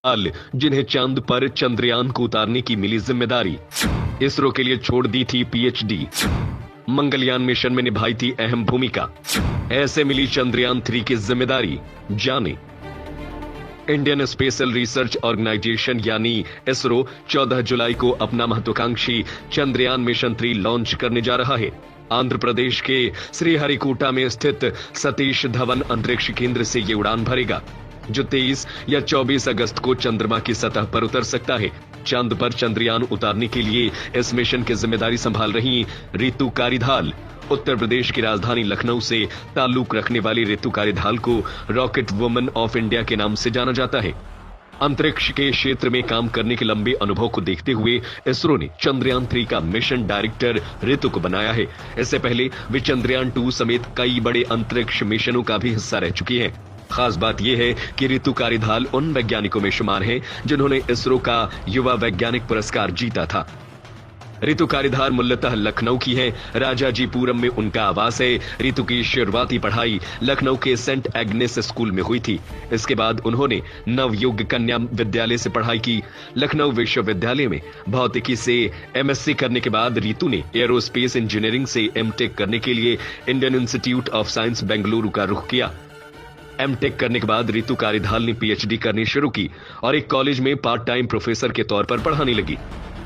जिन्हें चांद पर चंद्रयान को उतारने की मिली जिम्मेदारी। इसरो के लिए छोड़ दी थी पीएचडी। मंगलयान मिशन में निभाई थी अहम भूमिका। ऐसे मिली चंद्रयान 3 की जिम्मेदारी, जाने। इंडियन स्पेशल रिसर्च ऑर्गेनाइजेशन यानी इसरो 14 जुलाई को अपना महत्वाकांक्षी चंद्रयान मिशन 3 लॉन्च करने जा रहा है। आंध्र प्रदेश के श्रीहरिकोटा में स्थित सतीश धवन अंतरिक्ष केंद्र से ये उड़ान भरेगा, जो 23 या 24 अगस्त को चंद्रमा की सतह पर उतर सकता है। चांद पर चंद्रयान उतारने के लिए इस मिशन की जिम्मेदारी संभाल रही रितु कारिधाल। उत्तर प्रदेश की राजधानी लखनऊ से ताल्लुक रखने वाली रितु कारिधाल को रॉकेट वुमन ऑफ इंडिया के नाम से जाना जाता है। अंतरिक्ष के क्षेत्र में काम करने के लंबे अनुभव को देखते हुए इसरो ने चंद्रयान 3 का मिशन डायरेक्टर रितु को बनाया है। इससे पहले वे चंद्रयान 2 समेत कई बड़े अंतरिक्ष मिशनों का भी हिस्सा रह चुकी हैं। खास बात यह है कि रितु कारिधाल उन वैज्ञानिकों में शुमार हैं जिन्होंने इसरो का युवा वैज्ञानिक पुरस्कार जीता था। रितु कारिधाल मूलतः लखनऊ की है। राजाजीपुरम में उनका आवास है। रितु की शुरुआती पढ़ाई लखनऊ के सेंट एग्नेस स्कूल में हुई थी। इसके बाद उन्होंने नवयुग कन्या विद्यालय से पढ़ाई की। लखनऊ विश्वविद्यालय में भौतिकी से एमएससी करने के बाद रितु ने एरोस्पेस इंजीनियरिंग से एमटेक करने के लिए Indian institute of science Bengaluru का रुख किया। एमटेक करने के बाद रितु कारिधाल ने पीएचडी करनी शुरू की और एक कॉलेज में पार्ट टाइम प्रोफेसर के तौर पर पढ़ाने लगी।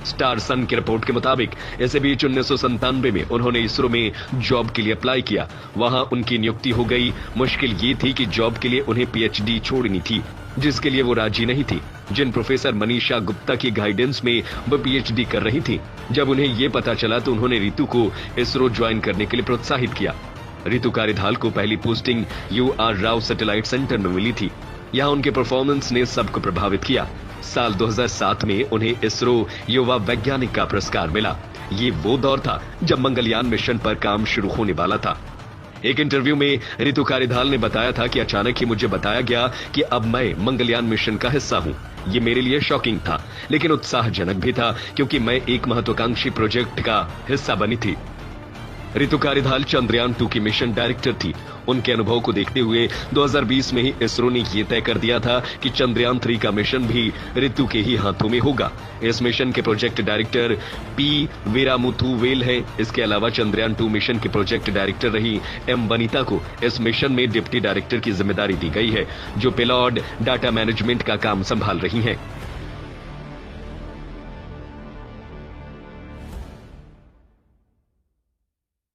स्टार सन की रिपोर्ट के मुताबिक इसी बीच 1997 में उन्होंने इसरो में जॉब के लिए अप्लाई किया। वहां उनकी नियुक्ति हो गई। मुश्किल ये थी कि जॉब के लिए उन्हें पीएचडी छोड़नी थी, जिसके लिए वो राजी नहीं थी। जिन प्रोफेसर मनीषा गुप्ता की गाइडेंस में वो पीएचडी कर रही थी, जब उन्हें ये पता चला तो उन्होंने रितु को इसरो ज्वाइन करने के लिए प्रोत्साहित किया। रितु कारिधाल को पहली posting UR Rao satellite centre में मिली थी। यहां उनके परफॉर्मेंस ने सबको प्रभावित किया। साल 2007 में उन्हें इसरो युवा वैज्ञानिक का पुरस्कार मिला। ये वो दौर था जब मंगलयान मिशन पर काम शुरू होने वाला था। एक इंटरव्यू में रितु कारिधाल ने बताया था कि अचानक ही मुझे बताया गया कि अब मैं मंगलयान मिशन का हिस्सा हूं। ये मेरे लिए शॉकिंग था, लेकिन उत्साहजनक भी था, क्योंकि मैं एक महत्वाकांक्षी प्रोजेक्ट का हिस्सा बनी थी। रितु कारिधाल चंद्रयान 2 की मिशन डायरेक्टर थी। उनके अनुभव को देखते हुए 2020 में ही इसरो ने यह तय कर दिया था कि चंद्रयान 3 का मिशन भी रितु के ही हाथों में होगा। इस मिशन के प्रोजेक्ट डायरेक्टर पी वीरामुथुवेल है। इसके अलावा चंद्रयान 2 मिशन के प्रोजेक्ट डायरेक्टर रही एम वनिता को इस मिशन में डिप्टी डायरेक्टर की जिम्मेदारी दी गई है, जो पेलॉड डाटा मैनेजमेंट का काम संभाल रही हैं।